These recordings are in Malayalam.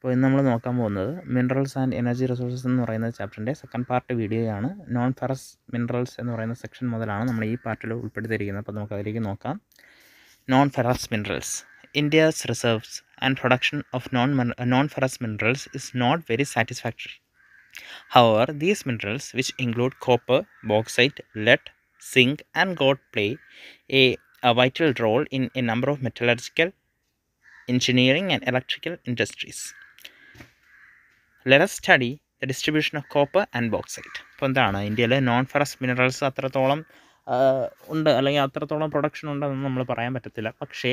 അപ്പോൾ ഇന്ന് നമ്മൾ നോക്കാൻ പോകുന്നത് മിനറൽസ് ആൻഡ് എനർജി റിസോഴ്സസ് എന്ന് പറയുന്ന ചാപ്റ്ററിൻ്റെ സെക്കൻഡ് പാർട്ട് വീഡിയോയാണ്. നോൺ ഫെറസ് മിനറൽസ് എന്ന് പറയുന്ന സെക്ഷൻ മുതലാണ് നമ്മൾ ഈ പാർട്ടിൽ ഉൾപ്പെടുത്തിയിരിക്കുന്നത്. അപ്പോൾ നമുക്ക് അതിലേക്ക് നോക്കാം. Non ferrous minerals. India's reserves and production of non-ferrous minerals is not very satisfactory. However, these minerals, which include copper, bauxite, lead, zinc, and gold, play a vital role in a number of metallurgical, engineering, and electrical industries. Let us study the distribution of copper and bauxite. അപ്പോൾ എന്താണ് ഇന്ത്യയിലെ നോൺ ഫെറസ് മിനറൽസ് അത്രത്തോളം ഉണ്ട്, അല്ലെങ്കിൽ അത്രത്തോളം പ്രൊഡക്ഷൻ ഉണ്ടെന്ന് നമ്മൾ പറയാൻ പറ്റത്തില്ല. പക്ഷേ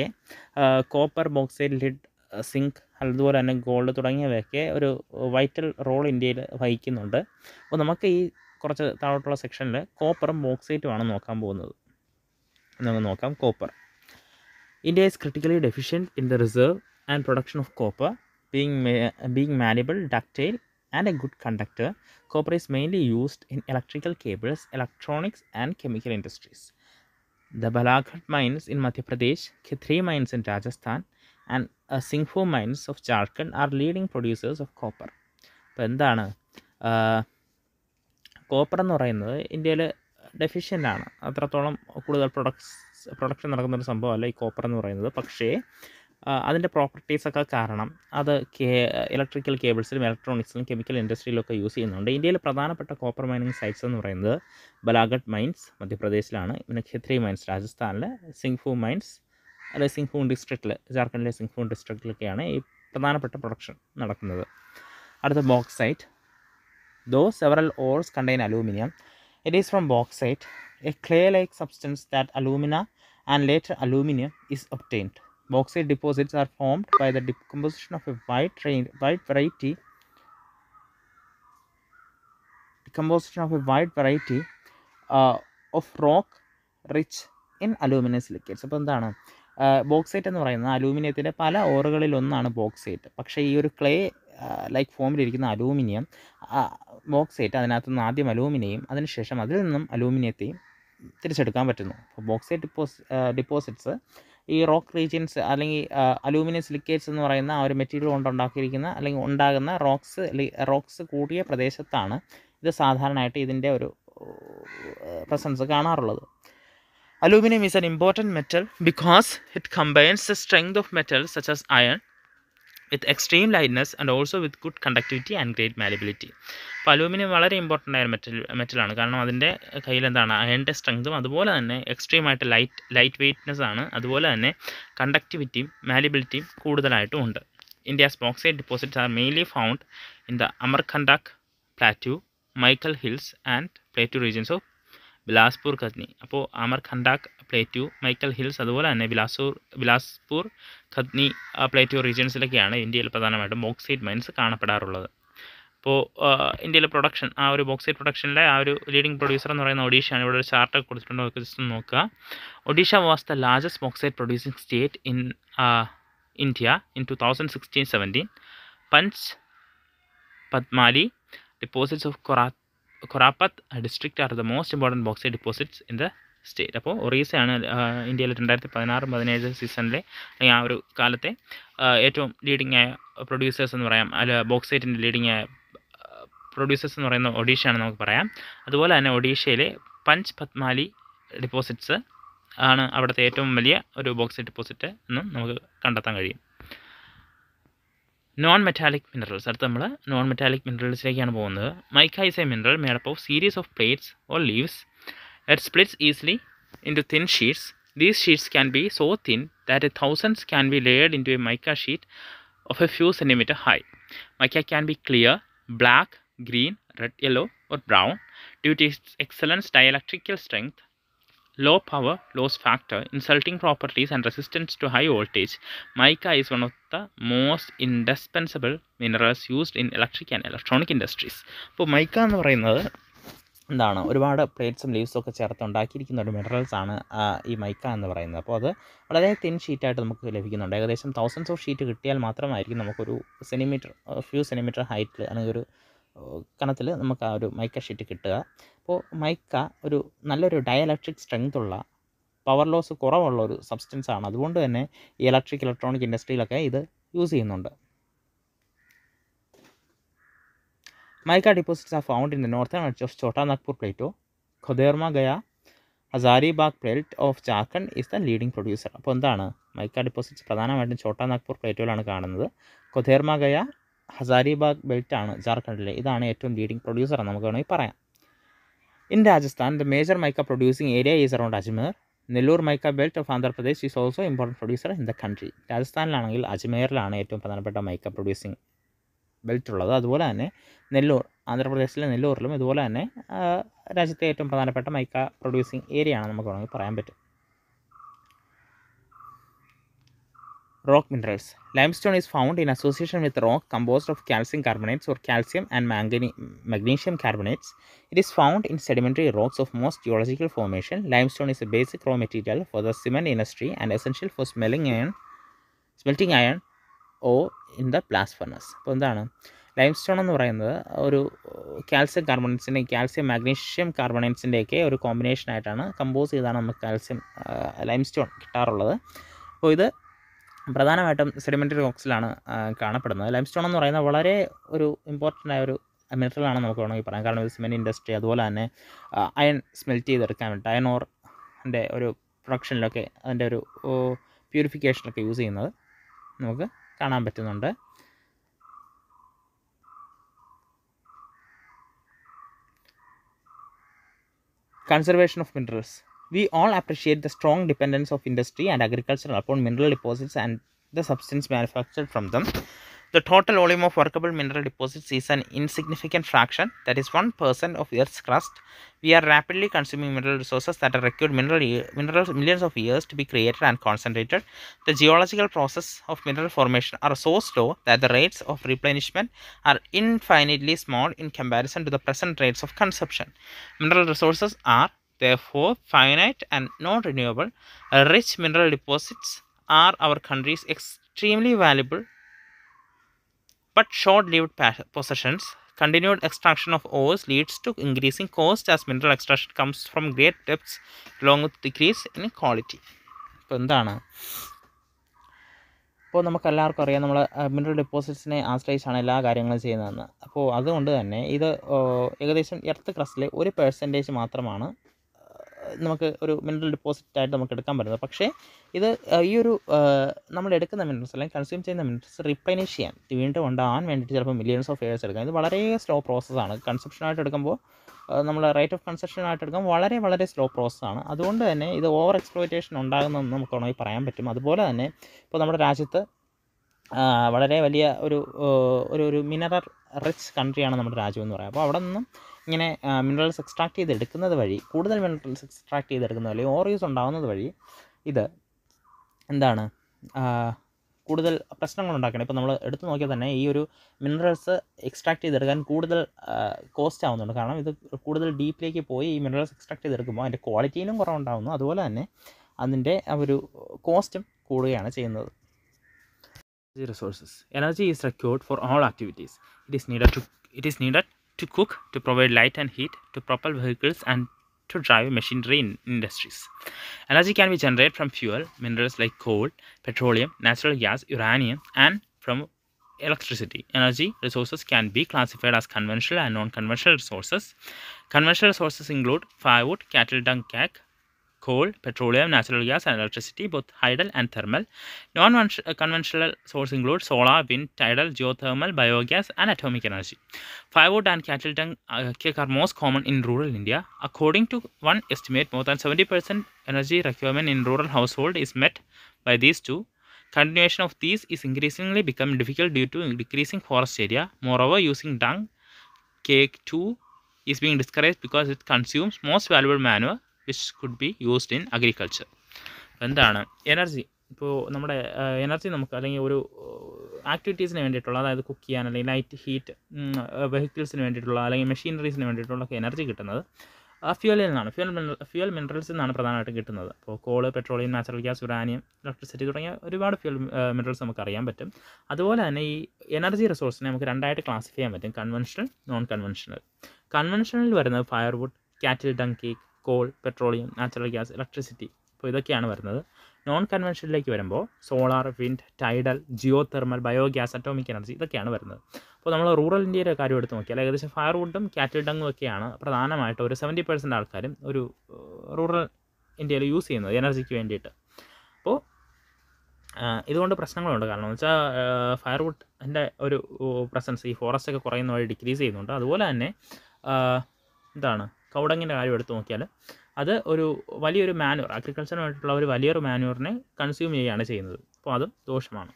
കോപ്പർ, ബോക്സൈറ്റ്, ലിഡ്, സിങ്ക്, അതുപോലെ തന്നെ ഗോൾഡ് തുടങ്ങിയവയൊക്കെ ഒരു വൈറ്റൽ റോൾ ഇന്ത്യയിൽ വഹിക്കുന്നുണ്ട്. അപ്പോൾ നമുക്ക് ഈ കുറച്ച് താഴോട്ടുള്ള സെക്ഷനിൽ കോപ്പറും ബോക്സൈറ്റുമാണ് നോക്കാൻ പോകുന്നത്. നമുക്ക് നോക്കാം. Copper. India is critically deficient in the reserve and production of copper. Being malleable, ductile, and a good conductor, copper is mainly used in electrical cables, electronics, and chemical industries. The Balaghat mines in Madhya Pradesh, Khitri mines in Rajasthan, and Singpho mines of Jharkhand are leading producers of copper. അപ്പോൾ എന്താണ് കോപ്പർ എന്ന് പറയുന്നത് ഇന്ത്യയിൽ ഡെഫിഷ്യൻ്റ് ആണ്. അത്രത്തോളം കൂടുതൽ പ്രൊഡക്ഷൻ നടക്കുന്നൊരു സംഭവമല്ല ഈ കോപ്പർ എന്ന് പറയുന്നത്. പക്ഷേ അതിൻ്റെ പ്രോപ്പർട്ടീസൊക്കെ കാരണം അത് ഇലക്ട്രിക്കൽ കേബിൾസിലും ഇലക്ട്രോണിക്സിലും കെമിക്കൽ ഇൻഡസ്ട്രിയിലൊക്കെ യൂസ് ചെയ്യുന്നുണ്ട്. ഇന്ത്യയിൽ പ്രധാനപ്പെട്ട കോപ്പർ മൈനിങ് സൈറ്റ്സ് എന്ന് പറയുന്നത് ബലാഗഡ് മൈൻസ് മധ്യപ്രദേശിലാണ്, പിന്നെ ഖിത്രി മൈൻസ് രാജസ്ഥാനിൽ, സിംഗ്ഫു മൈൻസ് അല്ലെങ്കിൽ സിംഗ്ഫു ഡിസ്ട്രിക്റ്റിൽ, ജാർഖണ്ഡിലെ സിംഗ്ഫു ഡിസ്ട്രിക്റ്റിലൊക്കെയാണ് ഈ പ്രധാനപ്പെട്ട പ്രൊഡക്ഷൻ നടക്കുന്നത്. അടുത്ത bauxite. Though several ores contain aluminium, it is from bauxite, a clay-like substance, that alumina and later aluminium is obtained. Bauxite deposits are formed by the decomposition of a wide variety of rock rich in aluminous silicates. അപ്പോൾ എന്താണ് ബോക്സൈറ്റ് എന്ന് പറയുന്നത് അലൂമിനിയത്തിൻ്റെ പല ഓറുകളിൽ ഒന്നാണ് ബോക്സൈറ്റ്. പക്ഷേ ഈ ഒരു ക്ലേ ലൈക്ക് ഫോമിലിരിക്കുന്ന അലൂമിനിയം, ബോക്സൈറ്റ് അതിനകത്ത് നിന്ന് ആദ്യം അലൂമിനിയം, അതിനുശേഷം അതിൽ നിന്നും അലൂമിനിയത്തെയും തിരിച്ചെടുക്കാൻ പറ്റുന്നു. അപ്പോൾ ബോക്സൈറ്റ് ഡിപ്പോസിറ്റ്സ് ഈ റോക്ക് റീജിയൻസ് അല്ലെങ്കിൽ അലൂമിനിയം സിലിക്കേറ്റ്സ് എന്ന് പറയുന്ന ആ ഒരു മെറ്റീരിയൽ കൊണ്ടുണ്ടാക്കിയിരിക്കുന്ന അല്ലെങ്കിൽ ഉണ്ടാകുന്ന റോക്സ് കൂടിയ പ്രദേശത്താണ് ഇത് സാധാരണയായിട്ട് ഇതിൻ്റെ ഒരു പ്രസൻസ് കാണാറുള്ളത്. Aluminum is an important metal because it combines the strength of metals such as iron with extreme lightness and also with good conductivity and great malleability. അപ്പോൾ അലൂമിനിയം വളരെ ഇമ്പോർട്ടൻ്റ് ആയ മെറ്റലാണ്. കാരണം അതിൻ്റെ കയ്യിൽ എന്താണ് അയണിൻ്റെ സ്ട്രെങ്തും അതുപോലെ തന്നെ എക്സ്ട്രീമായിട്ട് ലൈറ്റ് വെയ്റ്റ്നെസ് ആണ്, അതുപോലെ തന്നെ കണ്ടക്ടിവിറ്റിയും മാലിബിലിറ്റിയും കൂടുതലായിട്ടും ഉണ്ട്. India's bauxite deposits are mainly found in the Amarkantak plateau, Maikal hills and plateau regions of Bilaspur, Katni. അപ്പോൾ അമർകണ്ടക് പ്ലേറ്റ്യൂ, മൈക്കൽ ഹിൽസ്, അതുപോലെ തന്നെ ബിലാസ്പൂർ, ഖത്നി പ്ലേറ്റ്യൂ റീജിയൻസിലൊക്കെയാണ് ഇന്ത്യയിൽ പ്രധാനമായിട്ടും ബോക്സൈറ്റ് മൈൻസ് കാണപ്പെടാറുള്ളത്. അപ്പോൾ ഇന്ത്യയിലെ പ്രൊഡക്ഷൻ, ആ ഒരു ബോക്സൈറ്റ് പ്രൊഡക്ഷനിലെ ആ ഒരു ലീഡിംഗ് പ്രൊഡ്യൂസർ എന്ന് പറയുന്ന ഒഡീഷയാണ്. ഇവിടെ ഒരു ചാർട്ടൊക്കെ കൊടുത്തിട്ടുണ്ടോ ജസ്റ്റ് നോക്കുക. Odisha was the largest bauxite producing state in India in 2016-17. Panchpatmali deposits of Korapat district are the most important bauxite deposits in the state. അപ്പോൾ ഒറീസയാണ് ഇന്ത്യയിൽ 2016-17 സീസണിലെ അല്ലെങ്കിൽ ആ ഒരു കാലത്തെ ഏറ്റവും ലീഡിംഗ് ആയ പ്രൊഡ്യൂസേഴ്സ് എന്ന് പറയാം. ബോക്സൈറ്റിൻ്റെ ലീഡിംഗ് ആയ പ്രൊഡ്യൂസേഴ്സ് എന്ന് പറയുന്ന ഒഡീഷയാണ് നമുക്ക് പറയാം. അതുപോലെ തന്നെ ഒഡീഷയിലെ പഞ്ച് പത്മാലി ഡിപ്പോസിറ്റ്സ് ആണ് അവിടുത്തെ ഏറ്റവും വലിയ ഒരു ബോക്സൈറ്റ് ഡിപ്പോസിറ്റ് എന്നും നമുക്ക് കണ്ടെത്താൻ കഴിയും. Non metallic minerals. അടുത്ത് നമ്മൾ നോൺ മെറ്റാലിക് മിനറൽസിലേക്കാണ് പോകുന്നത്. Mica is A mineral made up of series of plates or leaves. It splits easily into thin sheets. These sheets can be so thin that thousands can be layered into a mica sheet of a few centimeters high. Mica can be clear, black, green, red, yellow, or brown. Due to its excellent dielectrical strength, low power loss factor, insulting properties, and resistance to high voltage, mica is one of the most indispensable minerals used in electric and electronic industries. അപ്പോൾ മൈക്ക എന്ന് പറയുന്നത് എന്താണ് ഒരുപാട് പ്ലേറ്റ്സും ലീവ്സും ഒക്കെ ചേർത്ത് ഉണ്ടാക്കിയിരിക്കുന്ന ഒരു മിനറൽസ് ആണ് ഈ മൈക്ക എന്ന് പറയുന്നത്. അപ്പോൾ അത് വളരെ തിൻ ഷീറ്റായിട്ട് നമുക്ക് ലഭിക്കുന്നുണ്ട്. ഏകദേശം തൗസൻഡ്സ് ഓഫ് ഷീറ്റ് കിട്ടിയാൽ മാത്രമായിരിക്കും നമുക്കൊരു ഫ്യൂ സെൻറ്റിമീറ്റർ ഹൈറ്റിൽ അല്ലെങ്കിൽ ഒരു കണത്തിൽ നമുക്ക് ആ ഒരു മൈക്ക ഷീറ്റ് കിട്ടുക. അപ്പോൾ മൈക്ക ഒരു നല്ലൊരു ഡയലക്ട്രിക് സ്ട്രെങ്ത് ഉള്ള, പവർ ലോസ് കുറവുള്ള ഒരു സബ്സ്റ്റൻസ് ആണ്. അതുകൊണ്ട് തന്നെ ഈ ഇലക്ട്രോണിക് ഇൻഡസ്ട്രിയിലൊക്കെ ഇത് യൂസ് ചെയ്യുന്നുണ്ട്. Mica deposits are found in the northern edge of Chota Nagpur Plateau. Koderma Gaya Hazaribagh belt of Jharkhand is the leading producer. അപ്പോൾ എന്താണ് മൈക്ക ഡിപ്പോസിറ്റ്സ് പ്രധാനമായിട്ടും ഛോട്ടാ നാഗ്പൂർ പ്ലേറ്റുകളാണ് കാണുന്നത്. കൊഥേർമ ഗയ ഹസാരിബാഗ് ബെൽറ്റ് ആണ് ജാർഖണ്ഡിലെ. ഇതാണ് ഏറ്റവും ലീഡിംഗ് പ്രൊഡ്യൂസർ എന്ന് നമുക്ക് വേണമെങ്കിൽ പറയാം. In Rajasthan the major mica producing area is around Ajmer. Nellore mica belt of Andhra Pradesh is also important producer in the country. രാജസ്ഥാനിലാണെങ്കിൽ അജ്മേറിലാണ് ഏറ്റവും പ്രധാനപ്പെട്ട മൈക്ക പ്രൊഡ്യൂസിംഗ് ബെൽറ്റ് ഉള്ളത്. അതുപോലെ തന്നെ നെല്ലൂർ, ആന്ധ്രാപ്രദേശിലെ നെല്ലൂരിലും ഇതുപോലെ തന്നെ രാജ്യത്തെ ഏറ്റവും പ്രധാനപ്പെട്ട മൈക്ക പ്രൊഡ്യൂസിങ് ഏരിയ ആണ് നമുക്ക് വേണമെങ്കിൽ പറയാൻ പറ്റും. Rock minerals. Limestone is found in association with rock composed of calcium carbonates or calcium and magnesium carbonates. It is found in sedimentary rocks of most geological formation. Limestone is a basic raw material for the cement industry and essential for smelting iron ore in the blast furnace. അപ്പോൾ എന്താണ് ലൈംസ്റ്റോൺ എന്ന് പറയുന്നത് ഒരു കാൽസ്യം കാർബണേറ്റ്സിൻ്റെയും കാൽസ്യം മാഗ്നീഷ്യം കാർബണേറ്റ്സിൻ്റെയൊക്കെ ഒരു കോമ്പിനേഷനായിട്ടാണ് കമ്പോസ് ചെയ്താണ് നമുക്ക് ലൈംസ്റ്റോൺ കിട്ടാറുള്ളത്. അപ്പോൾ ഇത് പ്രധാനമായിട്ടും സെഡിമെൻ്ററി റോക്സിലാണ് കാണപ്പെടുന്നത്. ലൈംസ്റ്റോൺ എന്ന് പറയുന്നത് വളരെ ഒരു ഇമ്പോർട്ടൻ്റ് ആയ ഒരു മിനറലാണ് നമുക്ക് വേണമെങ്കിൽ പറയാം. കാരണം ഇത് സിമെൻറ്റ് ഇൻഡസ്ട്രി അതുപോലെ തന്നെ അയൺ സ്മെൽറ്റ് ചെയ്തെടുക്കാൻ വേണ്ടി അയൺ ഓറിൻ്റെ ഒരു പ്രൊഡക്ഷനിലൊക്കെ അതിൻ്റെ ഒരു പ്യൂരിഫിക്കേഷനൊക്കെ യൂസ് ചെയ്യുന്നത് നമുക്ക് കാണാൻ പറ്റുന്നുണ്ട്. Conservation of minerals. We all appreciate the strong dependence of industry and agriculture upon mineral deposits and the substance manufactured from them. The total volume of workable mineral deposits is an insignificant fraction, that is 1% of Earth's crust. We are rapidly consuming mineral resources that are required minerals millions of years to be created and concentrated. The geological process of mineral formation are so slow that the rates of replenishment are infinitely small in comparison to the present rates of consumption. Mineral resources are therefore finite and non-renewable. Rich mineral deposits are our country's extremely valuable but short-lived possessions. Continued extraction of ores leads to increasing cost as mineral extraction comes from great depths along with decrease in quality. ഇപ്പോൾ എന്താണ് ഇപ്പോൾ നമുക്കെല്ലാവർക്കും അറിയാം നമ്മൾ മിനറൽ ഡെപ്പോസിറ്റ്സിനെ ആശ്രയിച്ചാണ് എല്ലാ കാര്യങ്ങളും ചെയ്യുന്നതെന്ന്. അപ്പോൾ അതുകൊണ്ട് തന്നെ ഇത് ഏകദേശം എർത്ത് ക്രസ്റ്റിലെ 1% മാത്രമാണ് നമുക്ക് ഒരു മിനറൽ ഡെപ്പോസിറ്റായിട്ട് നമുക്ക് എടുക്കാൻ പറ്റുന്നത്. പക്ഷേ ഇത് ഈ ഒരു നമ്മൾ എടുക്കുന്ന മിനറൽസ് അല്ലെങ്കിൽ കൺസ്യൂം ചെയ്യുന്ന മിനറൽസ് റീപ്ലനിഷ് ചെയ്യാൻ വീണ്ടും ഉണ്ടാകാൻ വേണ്ടിയിട്ട് ചിലപ്പോൾ മില്യൺസ് ഓഫ് ഇയേഴ്സ് എടുക്കാം. ഇത് വളരെ സ്ലോ പ്രോസസ്സാണ്. കൺസപ്ഷനായിട്ട് എടുക്കുമ്പോൾ നമ്മൾ റേറ്റ് ഓഫ് കൺസപ്ഷനായിട്ട് എടുക്കുമ്പോൾ വളരെ വളരെ സ്ലോ പ്രോസസ്സാണ്. അതുകൊണ്ട് തന്നെ ഇത് ഓവർ എക്സ്പ്ലോയിറ്റേഷൻ ഉണ്ടാകുന്നതെന്ന് നമുക്ക് വേണമെങ്കിൽ പറയാൻ പറ്റും. അതുപോലെ തന്നെ ഇപ്പോൾ നമ്മുടെ രാജ്യത്ത് വളരെ വലിയ ഒരു മിനറൽ റിച്ച് കൺട്രിയാണ് നമ്മുടെ രാജ്യം എന്ന് പറയാം. അപ്പോൾ അവിടെ നിന്നും ഇങ്ങനെ മിനറൽസ് എക്സ്ട്രാക്ട് ചെയ്തെടുക്കുന്നത് വഴി കൂടുതൽ മിനറൽസ് എക്സ്ട്രാക്ട് ചെയ്തെടുക്കുന്നത് വഴി ഓവർ യൂസ് ഉണ്ടാകുന്നത് വഴി ഇത് എന്താണ് കൂടുതൽ പ്രശ്നങ്ങൾ ഉണ്ടാക്കണം. ഇപ്പോൾ നമ്മൾ എടുത്തു നോക്കിയാൽ തന്നെ ഈ ഒരു മിനറൽസ് എക്സ്ട്രാക്ട് ചെയ്തെടുക്കാൻ കൂടുതൽ കോസ്റ്റ് ആവുന്നുണ്ട്. കാരണം ഇത് കൂടുതൽ ഡീപ്പിലേക്ക് പോയി ഈ മിനറൽസ് എക്സ്ട്രാക്ട് ചെയ്തെടുക്കുമ്പോൾ അതിൻ്റെ ക്വാളിറ്റിയിലും കുറവുണ്ടാകുന്നു. അതുപോലെ തന്നെ അതിൻ്റെ ഒരു കോസ്റ്റും കൂടുകയാണ് ചെയ്യുന്നത്. Resources. Energy is required for all activities. It is needed to cook, to provide light and heat, to propel vehicles and to drive machinery in industries. Energy can be generated from fuel, minerals like coal, petroleum, natural gas, uranium, and from electricity. Energy resources can be classified as conventional and non-conventional resources. Conventional resources include firewood, cattle dung cake, coal, petroleum, natural gas, and electricity, both hydel and thermal. Non-conventional sources include solar, wind, tidal, geothermal, biogas, and atomic energy. Firewood and cattle dung cake are most common in rural India. According to one estimate, more than 70% energy requirement in rural household is met by these two. Continuation of these is increasingly becoming difficult due to decreasing forest area. Moreover, using dung cake too is being discouraged because it consumes most valuable manure which could be used in agriculture. എന്താണ് എനർജി? ഇപ്പോൾ നമ്മുടെ എനർജി നമുക്ക് അല്ലെങ്കിൽ ഒരു ആക്ടിവിറ്റീസിന് വേണ്ടിയിട്ടുള്ള, അതായത് കുക്ക് ചെയ്യാൻ അല്ലെങ്കിൽ ലൈറ്റ് ഹീറ്റ് വെഹിക്കിൾസിന് വേണ്ടിയിട്ടുള്ള അല്ലെങ്കിൽ മെഷീനറീസിന് വേണ്ടിയിട്ടുള്ള എനർജി കിട്ടുന്നത് ഫ്യൂവലിൽ നിന്നാണ്. ഫ്യൂവൽ മിനറൽസിൽ നിന്നാണ് പ്രധാനമായിട്ടും കിട്ടുന്നത്. അപ്പോൾ call, petroleum, natural gas, uranium, electricity തുടങ്ങിയ ഒരുപാട് ഫ്യൂവൽ മിനറൽസ് നമുക്ക് അറിയാൻ പറ്റും. അതുപോലെ തന്നെ ഈ എനർജി റിസോഴ്സിനെ നമുക്ക് രണ്ടായിട്ട് ക്ലാസിഫൈ ചെയ്യാൻ പറ്റും: കൺവെൻഷണൽ, നോൺ കൺവെൻഷണൽ. കൺവെൻഷണലിൽ വരുന്നത് firewood, cattle dung cake, coal, petroleum, natural gas, electricity. അപ്പോൾ ഇതൊക്കെയാണ് വരുന്നത്. നോൺ കൺവെൻഷനിലേക്ക് വരുമ്പോൾ solar, wind, tidal, geothermal, biogas, atomic energy ഇതൊക്കെയാണ് വരുന്നത്. അപ്പോൾ നമ്മൾ റൂറൽ ഇന്ത്യയുടെ കാര്യം എടുത്ത് നോക്കിയാൽ ഏകദേശം ഫയർവുഡും കാറ്റിൽ ഡങ്ങും ഒക്കെയാണ് പ്രധാനമായിട്ട് ഒരു 70% ആൾക്കാരും ഒരു റൂറൽ ഇന്ത്യയിൽ യൂസ് ചെയ്യുന്നത് എനർജിക്ക് വേണ്ടിയിട്ട്. അപ്പോൾ ഇതുകൊണ്ട് പ്രശ്നങ്ങളുണ്ട്. കാരണം എന്ന് വെച്ചാൽ ഫയർവുഡിൻ്റെ ഒരു പ്രസൻസ് ഈ ഫോറസ്റ്റ് ഒക്കെ കുറയുന്ന വഴി ഡിക്രീസ് ചെയ്യുന്നുണ്ട്. അതുപോലെ തന്നെ കൗഡങ്ങിൻ്റെ കാര്യം എടുത്ത് നോക്കിയാൽ അത് ഒരു വലിയൊരു മാന്യൂർ, അഗ്രികൾച്ചറുമായിട്ടുള്ള ഒരു വലിയൊരു മാന്യൂറിനെ കൺസ്യൂം ചെയ്യുകയാണ് ചെയ്യുന്നത്. അപ്പോൾ അതും ദോഷമാണ്.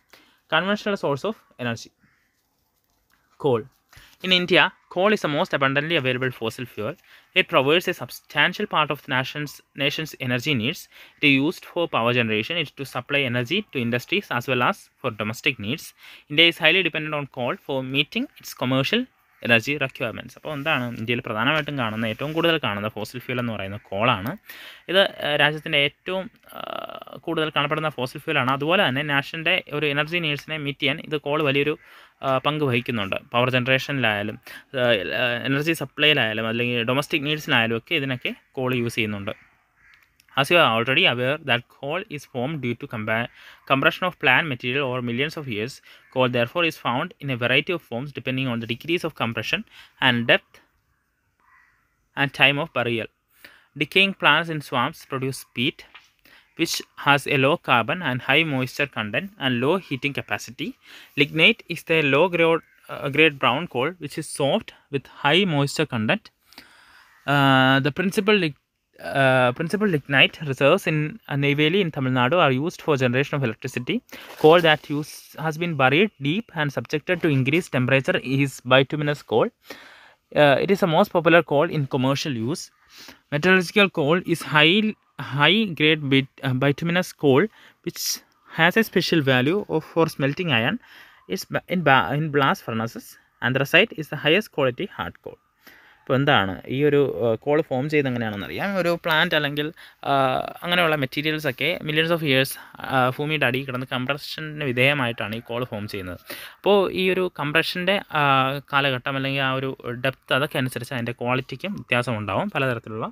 Conventional source of energy coal. In India, coal is the most abundantly available fossil fuel. It provides a substantial part of the nation's energy needs. It is used for power generation. It is to supply energy to industries as well as for domestic needs. India is highly dependent on coal for meeting its commercial energy requirements. അപ്പോൾ എന്താണ് ഇന്ത്യയിൽ പ്രധാനമായിട്ടും കാണുന്ന ഏറ്റവും കൂടുതൽ കാണുന്ന ഫോസിൽ ഫ്യൂൽ എന്ന് പറയുന്നത് കോളാണ്. ഇത് രാജ്യത്തിൻ്റെ ഏറ്റവും കൂടുതൽ കാണപ്പെടുന്ന ഫോസിൽ ഫ്യൂലാണ്. അതുപോലെ തന്നെ നാഷൻ്റെ ഒരു എനർജി നീഡ്സിനെ മീറ്റ് ചെയ്യാൻ ഇത് കോൾ വലിയൊരു പങ്ക് വഹിക്കുന്നുണ്ട്. പവർ ജനറേഷനിലായാലും എനർജി സപ്ലൈയിലായാലും അല്ലെങ്കിൽ ഡൊമസ്റ്റിക് നീഡ്സിലായാലും ഒക്കെ ഇതിനൊക്കെ കോൾ യൂസ് ചെയ്യുന്നുണ്ട്. As you are already aware that coal is formed due to compression of plant material over millions of years. Coal therefore is found in a variety of forms depending on the degrees of compression and depth and time of burial. Decaying plants in swamps produce peat, which has a low carbon and high moisture content and low heating capacity. Lignite is the low grade brown coal which is soft with high moisture content. The principal lignite reserves in Neyveli in Tamil Nadu are used for generation of electricity. Coal that has been buried deep and subjected to increased temperature is bituminous coal. It is the most popular coal in commercial use. Metallurgical coal is high grade bituminous coal which has a special value for smelting iron. It's in blast furnaces. Anthracite is the highest quality hard coal. അപ്പോൾ എന്താണ് ഈ ഒരു കോൾ ഫോം ചെയ്ത് എങ്ങനെയാണെന്ന് അറിയാം. ഒരു പ്ലാന്റ് അല്ലെങ്കിൽ അങ്ങനെയുള്ള മെറ്റീരിയൽസൊക്കെ മില്യൺസ് ഓഫ് ഇയേഴ്സ് ഭൂമിയുടെ അടിയിൽ കിടന്ന് കംപ്രഷന് വിധേയമായിട്ടാണ് ഈ കോൾ ഫോം ചെയ്യുന്നത്. അപ്പോൾ ഈ ഒരു കംപ്രഷൻ്റെ കാലഘട്ടം അല്ലെങ്കിൽ ആ ഒരു ഡെപ്ത് അതൊക്കെ അനുസരിച്ച് അതിൻ്റെ ക്വാളിറ്റിക്കും വ്യത്യാസമുണ്ടാവും. പലതരത്തിലുള്ള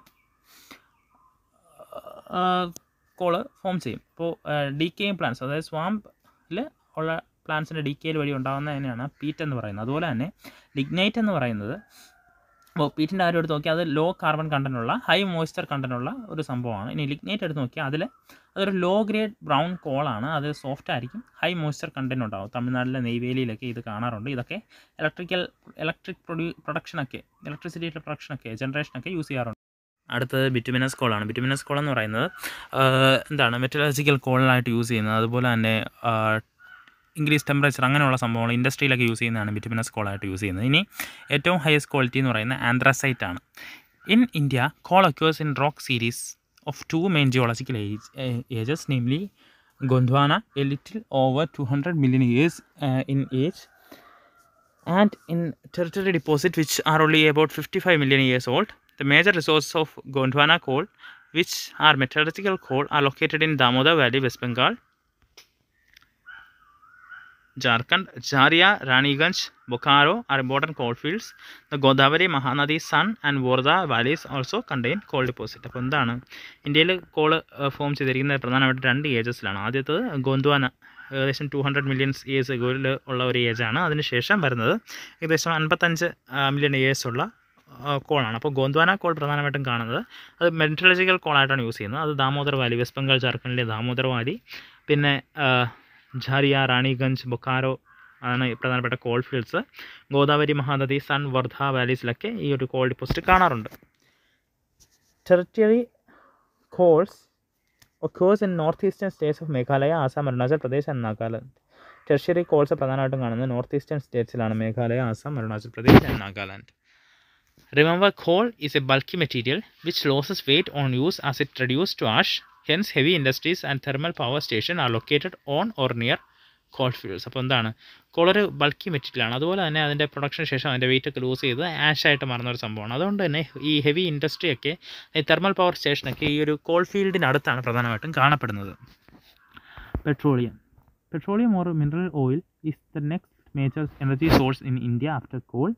കോള് ഫോം ചെയ്യും. അപ്പോൾ ഡീക്കേയിങ് പ്ലാന്റ്സ്, അതായത് സ്വാമ്പിൽ ഉള്ള പ്ലാന്റ്സിൻ്റെ ഡീക്കേയിൽ വഴി ഉണ്ടാകുന്നതിനാണ് പീറ്റ് എന്ന് പറയുന്നത്. അതുപോലെ തന്നെ ലിഗ്നൈറ്റ് എന്ന് പറയുന്നത്, അപ്പോൾ പീറ്റിൻ്റെ കാര്യം എടുത്ത് നോക്കിയാൽ അത് ലോ കാർബൺ കണ്ടൻറ്റുള്ള ഹൈ മോയ്സ്ചർ കണ്ടൻറ്റുള്ള ഒരു സംഭവമാണ്. ഇനി ലിഗ്നൈറ്റ് എടുത്ത് നോക്കിയാൽ അതൊരു ലോ ഗ്രേഡ് ബ്രൗൺ കോളാണ്. അത് സോഫ്റ്റ് ആയിരിക്കും, ഹൈ മോയ്സ്ചർ കണ്ടൻറ്റ് ഉണ്ടാവും. തമിഴ്നാട്ടിലെ നെയ്വേലിയിലൊക്കെ ഇത് കാണാറുണ്ട്. ഇതൊക്കെ ഇലക്ട്രിസിറ്റിയുടെ പ്രൊഡക്ഷനൊക്കെ ജനറേഷനൊക്കെ യൂസ് ചെയ്യാറുണ്ട്. അടുത്തത് ബിറ്റുമിനസ് കോളാണ്. ബിറ്റുമിനസ് കോൾ എന്ന് പറയുന്നത് മെറ്റലർജിക്കൽ കോളായിട്ട് യൂസ് ചെയ്യുന്നത്. അതുപോലെ തന്നെ ഇൻക്രീസ് ടെമ്പറേച്ചർ അങ്ങനെയുള്ള സംഭവങ്ങൾ ഇൻഡസ്ട്രിയിലൊക്കെ യൂസ് ചെയ്യുന്നതാണ് ബിറ്റുമിനസ് കോളായിട്ട് യൂസ് ചെയ്യുന്നത്. ഇനി ഏറ്റവും ഹയസ്റ്റ് ക്വാളിറ്റി എന്ന് പറയുന്നത് ആന്ത്രസൈറ്റ് ആണ്. In India, call occurs in rock series of two main geological ages, namely Gondwana, a little over 200 million years in age, and in tertiary deposit which are only about 55 million years old. The major resources of Gondwana coal, which are metallurgical coal, are located in Damodar Valley, West Bengal, Jharkhand. Jharia, Raniganj, Bokaro are important coal fields. The Godavari, Mahanadi, Sun and Wardha valleys also contain coal deposit. അപ്പോൾ എന്താണ് ഇന്ത്യയിൽ കോൾ ഫോം ചെയ്തിരിക്കുന്നത് പ്രധാനമായിട്ട് 2 ഏജസിലാണ്. ആദ്യത്തത് ഗോന്ദ്വാന, ഏകദേശം 200 മില്യൺ ഇയേഴ്സ് എഗോയിൽ ഉള്ള ഒരു ഏജാണ്. അതിനുശേഷം വരുന്നത് ഏകദേശം 55 മില്യൺ ഇയേഴ്സ് ഉള്ള കോളാണ്. അപ്പോൾ ഗോന്ദ്വാന കോൾ പ്രധാനമായിട്ടും കാണുന്നത് അത് മെറ്റലർജിക്കൽ കോളായിട്ടാണ് യൂസ് ചെയ്യുന്നത്. അത് ദാമോദർ വാലി, വെസ്റ്റ് ബംഗാൾ ജാർഖണ്ഡിലെ ദാമോദർ വാലി, പിന്നെ ഝാരിയ, റാണിഗഞ്ച്, ബൊക്കാരോ ആണ് പ്രധാനപ്പെട്ട കോൾ ഫീൽഡ്സ്. ഗോദാവരി, മഹാനദി, സൺ, വർധ വാലീസിലൊക്കെ ഈ ഒരു കോൾ ഡിപ്പോസിറ്റ് കാണാറുണ്ട്. Tertiary coals occurs in northeastern states of Meghalaya, Assam, Arunachal Pradesh and Nagaland. Tertiary coals പ്രധാനമായിട്ടും കാണുന്നത് നോർത്ത് ഈസ്റ്റേൺ സ്റ്റേറ്റ്സിലാണ്, Meghalaya, Assam, Arunachal Pradesh and Nagaland. Remember, coal is a bulky material which loses weight on use as it reduces to ash. Hence, heavy industries and thermal power stations are located on or near coal fields. അപ്പോൾ എന്താണ് കോൾ ഒരു ബൾക്കി മെറ്റീരിയലാണ്. അതുപോലെ തന്നെ അതിൻ്റെ പ്രൊഡക്ഷന് ശേഷം അതിൻ്റെ വെയിറ്റ് ഒക്കെ ലൂസ് ചെയ്ത് ആഷായിട്ട് മാറുന്ന ഒരു സംഭവമാണ്. അതുകൊണ്ട് തന്നെ ഈ ഹെവി ഇൻഡസ്ട്രിയൊക്കെ ഈ തെർമൽ പവർ സ്റ്റേഷനൊക്കെ ഈ ഒരു കോൾ ഫീൽഡിനടുത്താണ് പ്രധാനമായിട്ടും കാണപ്പെടുന്നത്. Petroleum or mineral oil is the next major energy source in India after coal.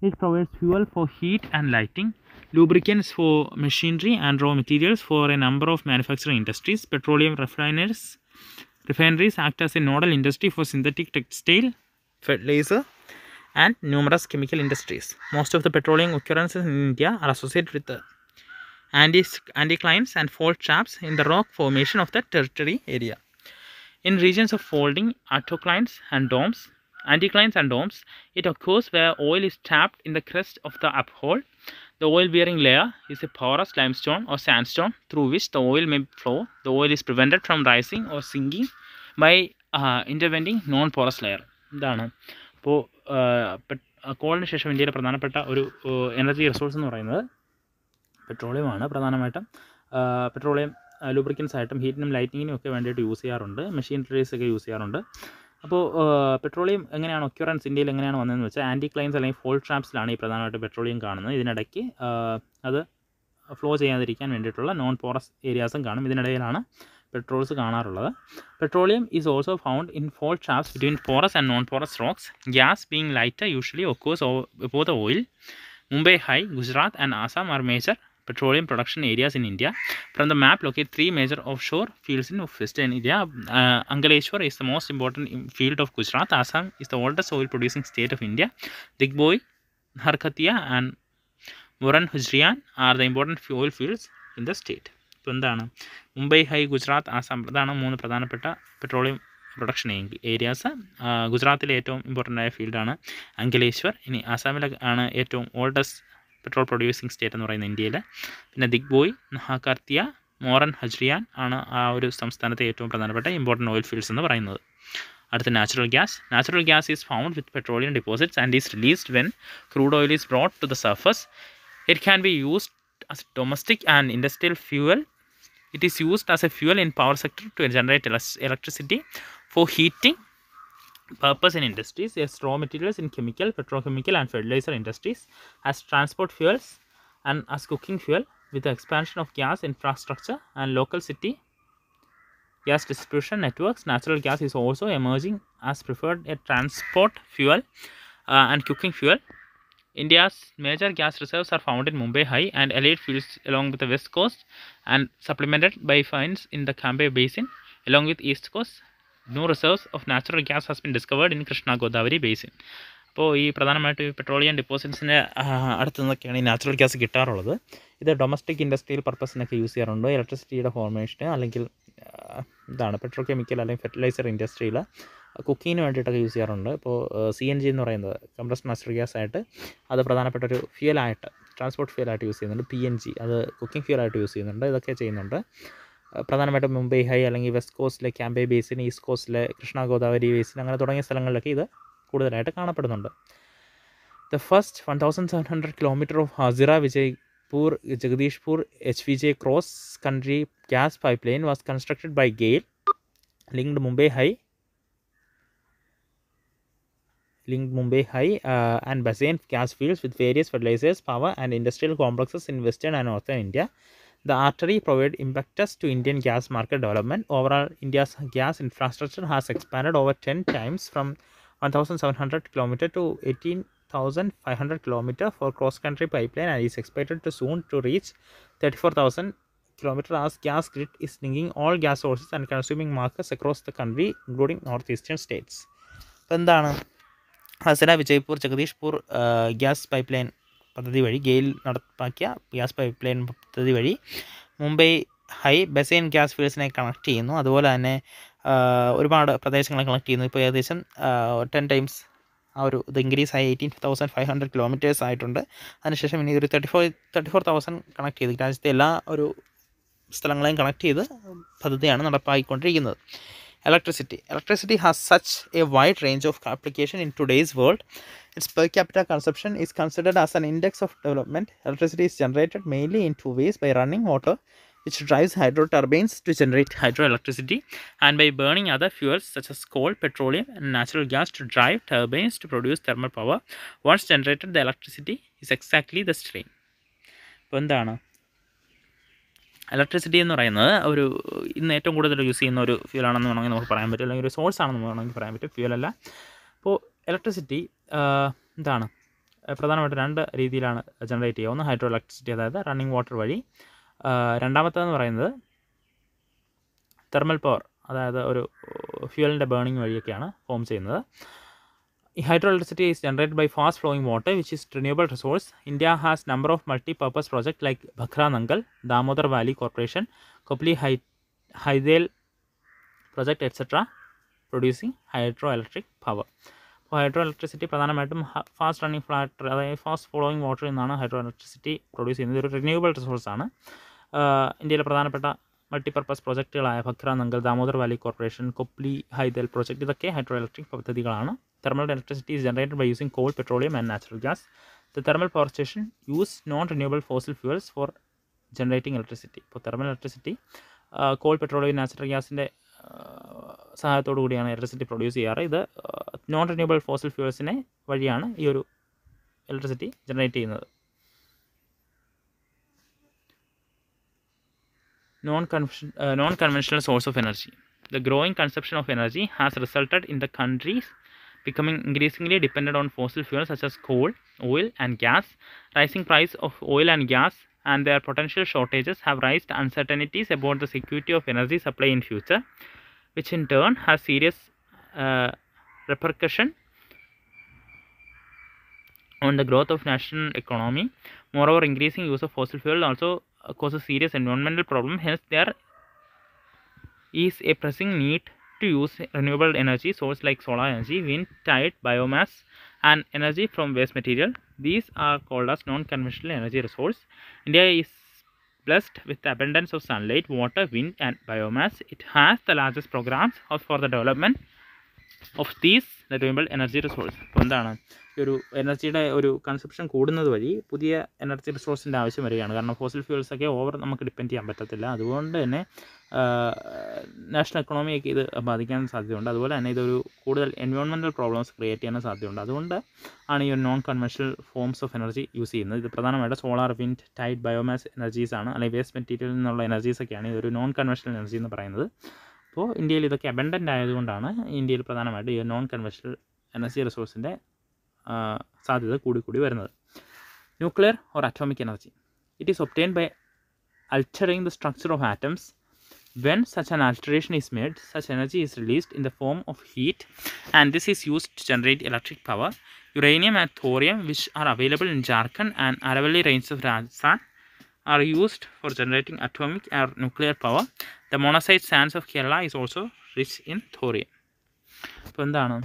It provides fuel for heat and lighting. lubricants for machinery and raw materials for a number of manufacturing industries. Petroleum refineries act as a nodal industry for synthetic textile, fertilizer, and numerous chemical industries. Most of the petroleum occurrences in India are associated with the anticlines and fault traps in the rock formation of the territory area. In regions of folding anticlines and domes, it occurs where oil is trapped in the crest of the uphold. The oil-bearing layer is a porous limestone or sandstone through which the oil may flow. The oil is prevented from rising or sinking by intervening non-porous layer. ഇതാണ് അപ്പോൾ കോളിന് ശേഷം ഇന്ത്യയിലെ പ്രധാനപ്പെട്ട ഒരു എനർജി റിസോഴ്സ് എന്ന് പറയുന്നത് പെട്രോളിയമാണ്. പ്രധാനമായിട്ടും പെട്രോളിയം ലൂബ്രിക്കൻസ് ആയിട്ടും ഹീറ്റിനും ലൈറ്റിങ്ങിനും ഒക്കെ വേണ്ടിയിട്ട് യൂസ് ചെയ്യാറുണ്ട്. മെഷീനറീസ് ഒക്കെ യൂസ് ചെയ്യാറുണ്ട്. അപ്പോൾ പെട്രോളിയം എങ്ങനെയാണ് ഒക്യുറൻസ് ഇന്ത്യയിൽ എങ്ങനെയാണ് വന്നതെന്ന് വെച്ചാൽ ആൻറ്റിക്ലൈൻസ് അല്ലെങ്കിൽ ഫോൾട്ട് ട്രാപ്സിലാണ് ഈ പ്രധാനമായിട്ട് പെട്രോളിയം കാണുന്നത്. ഇതിനിടയ്ക്ക് അത് ഫ്ലോ ചെയ്യാതിരിക്കാൻ വേണ്ടിയിട്ടുള്ള നോൺ പോറസ് ഏരിയാസും കാണും. ഇതിനിടയിലാണ് പെട്രോൾസ് കാണാറുള്ളത്. Petroleum is also found in fault traps between porous and non porous rocks. Gas being lighter usually occurs above the oil. Mumbai High, Gujarat and Assam are major petroleum production areas in India. From the map, locate 3 major offshore fields in western India. Ankleshwar is the most important field of Gujarat. Assam is the oldest oil producing state of India. Digboi, Harkatia and Moran Hujrian are the important oil fields in the state. ഇപ്പോൾ എന്താണ് മുംബൈ ഹൈ, ഗുജറാത്ത്, ആസാം, ഇതാണ് 3 പ്രധാനപ്പെട്ട പെട്രോളിയം പ്രൊഡക്ഷൻ ഏരിയാസ്. ഗുജറാത്തിലെ ഏറ്റവും ഇമ്പോർട്ടൻ്റ് ആയ ഫീൽഡാണ് അങ്കലേശ്വർ. ഇനി ആസാമിലെ ആണ് ഏറ്റവും ഓൾഡസ്റ്റ് പെട്രോൾ പ്രൊഡ്യൂസിങ് സ്റ്റേറ്റ് എന്ന് പറയുന്നത് ഇന്ത്യയിൽ. പിന്നെ ദിഗ്ബോയ്, നഹാകർത്തിയ, മോറൻ ഹജ്രിയാൻ ആണ് ആ ഒരു സംസ്ഥാനത്തെ ഏറ്റവും പ്രധാനപ്പെട്ട ഇമ്പോർട്ടൻ്റ് ഓയിൽ ഫീൽഡ്സ് എന്ന് പറയുന്നത്. അടുത്ത natural gas is found with petroleum deposits and is released when crude oil is brought to the surface. It can be used as domestic and industrial fuel. It is used as a fuel in power sector to generate electricity for heating purpose in industries, as raw materials in chemical, petrochemical and fertilizer industries, as transport fuels and as cooking fuel. With the expansion of gas infrastructure and local city gas distribution networks, natural gas is also emerging as preferred a transport fuel and cooking fuel. India's major gas reserves are found in Mumbai High and elite fields along with the west coast and supplemented by finds in the Cambay Basin along with east coast. New reserves of natural gas has been discovered in Krishna Godavari Basin. അപ്പോൾ ഈ പ്രധാനമായിട്ട് പെട്രോളിയം ഡിപ്പോസിറ്റ്സിൻ്റെ അടുത്ത് നിന്നൊക്കെയാണ് ഈ നാച്ചുറൽ ഗ്യാസ് കിട്ടാറുള്ളത്. ഇത് ഡൊമസ്റ്റിക് ഇൻഡസ്ട്രിയൽ പർപ്പസിനൊക്കെ യൂസ് ചെയ്യാറുണ്ട്. ഇലക്ട്രിസിറ്റിയുടെ ഫോർമേഷന് അല്ലെങ്കിൽ ഇതാണ് പെട്രോകെമിക്കൽ അല്ലെങ്കിൽ ഫെർട്ടിലൈസർ ഇൻഡസ്ട്രിയിൽ കുക്കിങ്ങിന് വേണ്ടിയിട്ടൊക്കെ യൂസ് ചെയ്യാറുണ്ട്. ഇപ്പോൾ CNG എന്ന് പറയുന്നത് കംപ്രസ്ഡ് നാച്ചുറൽ ഗ്യാസ് ആയിട്ട് അത് പ്രധാനപ്പെട്ട ഒരു ഫ്യൂലായിട്ട് ട്രാൻസ്പോർട്ട് ഫ്യൂലായിട്ട് യൂസ് ചെയ്യുന്നുണ്ട്. PNG അത് കുക്കിംഗ് ഫ്യൂലായിട്ട് യൂസ് ചെയ്യുന്നുണ്ട്. ഇതൊക്കെ ചെയ്യുന്നുണ്ട്. പ്രധാനമായിട്ടും മുംബൈ ഹൈ അല്ലെങ്കിൽ വെസ്റ്റ് കോസ്റ്റിലെ ക്യാമ്പേ ബേസിൻ, ഈസ്റ്റ് കോസ്റ്റിലെ കൃഷ്ണ ഗോദാവരി ബേസിൻ അങ്ങനെ തുടങ്ങിയ സ്ഥലങ്ങളിലൊക്കെ ഇത് കൂടുതലായിട്ട് കാണപ്പെടുന്നുണ്ട്. The first 1700 kilometre of Hazira Vijaypur Jagdishpur HVJ cross country gas pipeline was constructed by GAIL, linked Mumbai High and Basin gas fields with various fertilizers, power and industrial complexes in western and northern India. The artery provided impetus to Indian gas market development. Overall, India's gas infrastructure has expanded over 10 times from 1,700 km to 18,500 km for cross-country pipeline and is expected to soon to reach 34,000 km as gas grid is linking all gas sources and consuming markets across the country, including northeastern states. അപ്പോൾ എന്താണ് ഹസിറ Vijaypur Jagdishpur gas pipe line പദ്ധതി വഴി ഗെയിൽ നടപ്പാക്കിയ ഗ്യാസ് പൈപ്പ് ലൈൻ പദ്ധതി വഴി മുംബൈ ഹൈ ബസൈൻ ഗ്യാസ് ഫീൽഡ്സിനെ കണക്ട് ചെയ്യുന്നു. അതുപോലെ തന്നെ ഒരുപാട് പ്രദേശങ്ങളെ കണക്ട് ചെയ്യുന്നു. ഇപ്പോൾ ഏകദേശം 10 ടൈംസ് ആ ഒരു ഇത് ഇൻക്രീസ് ആയി 18,500 കിലോമീറ്റേഴ്സ് ആയിട്ടുണ്ട്. അതിനുശേഷം ഇനി ഒരു 34,000 കണക്ട് ചെയ്ത് രാജ്യത്തെ എല്ലാ ഒരു സ്ഥലങ്ങളെയും കണക്ട് ചെയ്ത് പദ്ധതിയാണ് നടപ്പാക്കിക്കൊണ്ടിരിക്കുന്നത്. Electricity has such a wide range of application in today's world. Its per capita consumption is considered as an index of development. Electricity is generated mainly in 2 ways: by running water, which drives hydro turbines to generate hydroelectricity, and by burning other fuels such as coal, petroleum and natural gas to drive turbines to produce thermal power. Once generated, the electricity is exactly the stream. അപ്പോൾ എന്താണ് ഇലക്ട്രിസിറ്റി എന്ന് പറയുന്നത് ഒരു ഇന്ന് ഏറ്റവും കൂടുതൽ യൂസ് ചെയ്യുന്ന ഒരു ഫ്യൂലാണെന്ന് വേണമെങ്കിൽ നമുക്ക് പറയാൻ പറ്റും, അല്ലെങ്കിൽ ഒരു സോഴ്സ് ആണെന്ന് വേണമെങ്കിൽ പറയാൻ പറ്റും, ഫ്യൂലല്ല. അപ്പോൾ ഇലക്ട്രിസിറ്റി എന്താണ് പ്രധാനമായിട്ട് 2 രീതിയിലാണ് ജനറേറ്റ് ചെയ്യുക. ഒന്ന് ഹൈഡ്രോ ഇലക്ട്രിസിറ്റി, അതായത് റണ്ണിങ് വാട്ടർ വഴി. രണ്ടാമത്തേതെന്ന് പറയുന്നത് തെർമൽ പവർ, അതായത് ഒരു ഫ്യൂവലിൻ്റെ ബേണിംഗ് വഴിയൊക്കെയാണ് ഫോം ചെയ്യുന്നത്. Hydro electricity is generated by fast flowing water, which is renewable resource. India has number of multi-purpose projects like Bhakra Nangal, Damodar Valley Corporation, Kopli Haidel project, etc., producing hydroelectric power. അപ്പോൾ ഹൈഡ്രോ ഇലക്ട്രിസിറ്റി പ്രധാനമായിട്ടും ഫാസ്റ്റ് റണ്ണിങ് ഫ്ലാറ്റ്, അതായത് ഫാസ്റ്റ് ഫ്ലോയിങ് വാട്ടറിൽ നിന്നാണ് ഹൈഡ്രോ ഇലക്ട്രിസിറ്റി പ്രൊഡ്യൂസ് ചെയ്യുന്നത്. ഒരു റിന്യൂവബിൾ റിസോഴ്സാണ്. ഇന്ത്യയിലെ പ്രധാനപ്പെട്ട മൾട്ടിപർപ്പസ് പ്രോജക്റ്റുകളായ Bhakra Nangal, Damodar Valley Corporation, Kopili hydel project, ഇതൊക്കെ ഹൈഡ്രോ ഇലക്ട്രിക് പദ്ധതികളാണ്. Thermal electricity is generated by using coal, petroleum and natural gas. The thermal power station use non-renewable fossil fuels for generating electricity. ഇപ്പോൾ thermal electricity call, petroleum, natural ഗ്യാസിൻ്റെ സഹായത്തോടു കൂടിയാണ് ഇലക്ട്രിസിറ്റി പ്രൊഡ്യൂസ് ചെയ്യാറ്. ഇത് നോൺ റിന്യൂവബിൾ ഫോസിൽ ഫ്യൂൽസിനെ വഴിയാണ് ഈ ഒരു ഇലക്ട്രിസിറ്റി ജനറേറ്റ് ചെയ്യുന്നത്. Non-conventional source of energy. The growing consumption of energy has resulted in the countries becoming increasingly dependent on fossil fuels such as coal, oil and gas. Rising price of oil and gas and their potential shortages have raised uncertainties about the security of energy supply in future, which in turn has serious repercussion on the growth of national economy. Moreover, increasing use of fossil fuel also causes serious environmental problem. Hence, there is a pressing need to use renewable energy source like solar energy, wind, tide, biomass and energy from waste material. These are called as non-conventional energy resource. India is blessed with the abundance of sunlight, water, wind and biomass. It has the largest programs for the development of these renewable energy resource. അപ്പോൾ എന്താണ് ഒരു എനർജിയുടെ ഒരു കൺസപ്ഷൻ കൂടുന്നത് വഴി പുതിയ എനർജി റിസോഴ്സിൻ്റെ ആവശ്യം വരികയാണ്. കാരണം ഫോസിൽ ഫ്യൂൽസൊക്കെ ഓവർ നമുക്ക് ഡിപ്പെൻഡ് ചെയ്യാൻ പറ്റത്തില്ല. അതുകൊണ്ട് തന്നെ നാഷണൽ എക്കണോമിയൊക്കെ ഇത് ബാധിക്കാൻ സാധ്യതയുണ്ട്. അതുപോലെ തന്നെ ഇതൊരു കൂടുതൽ എൻവയോൺമെൻറ്റൽ പ്രോബ്ലംസ് ക്രിയേറ്റ് ചെയ്യാൻ സാധ്യതയുണ്ട്. അതുകൊണ്ട് ആണ് ഈ ഒരു non conventional forms of energy use ചെയ്യുന്നത്. ഇത് പ്രധാനമായിട്ട് സോളാർ, വിൻഡ്, ടൈഡ്, ബയോമാസ് എനർജീസാണ്, അല്ലെങ്കിൽ വേസ്റ്റ് മെറ്റീരിയലിൽ നിന്നുള്ള എനർജീസൊക്കെയാണ് ഈ ഒരു നോൺ കൺവെൻഷണൽ എനർജി എന്ന് പറയുന്നത്. അപ്പോൾ ഇന്ത്യയിൽ ഇതൊക്കെ അബണ്ടൻ്റ് ആയതുകൊണ്ടാണ് ഇന്ത്യയിൽ പ്രധാനമായിട്ട് ഈ നോൺ കൺവെൻഷണൽ എനർജി റിസോഴ്സിൻ്റെ സാധ്യത കൂടി വരുന്നത്. Nuclear or atomic energy. It is obtained by altering the structure of atoms. When such an alteration is made, such energy is released in the form of heat, and this is used to generate electric power. Uranium and thorium, which are available in Jharkhand and Aravalli range of Rajasthan, are used for generating atomic or nuclear power. The monazite sands of Kerala is also rich in thorium. അപ്പോൾ എന്താണ്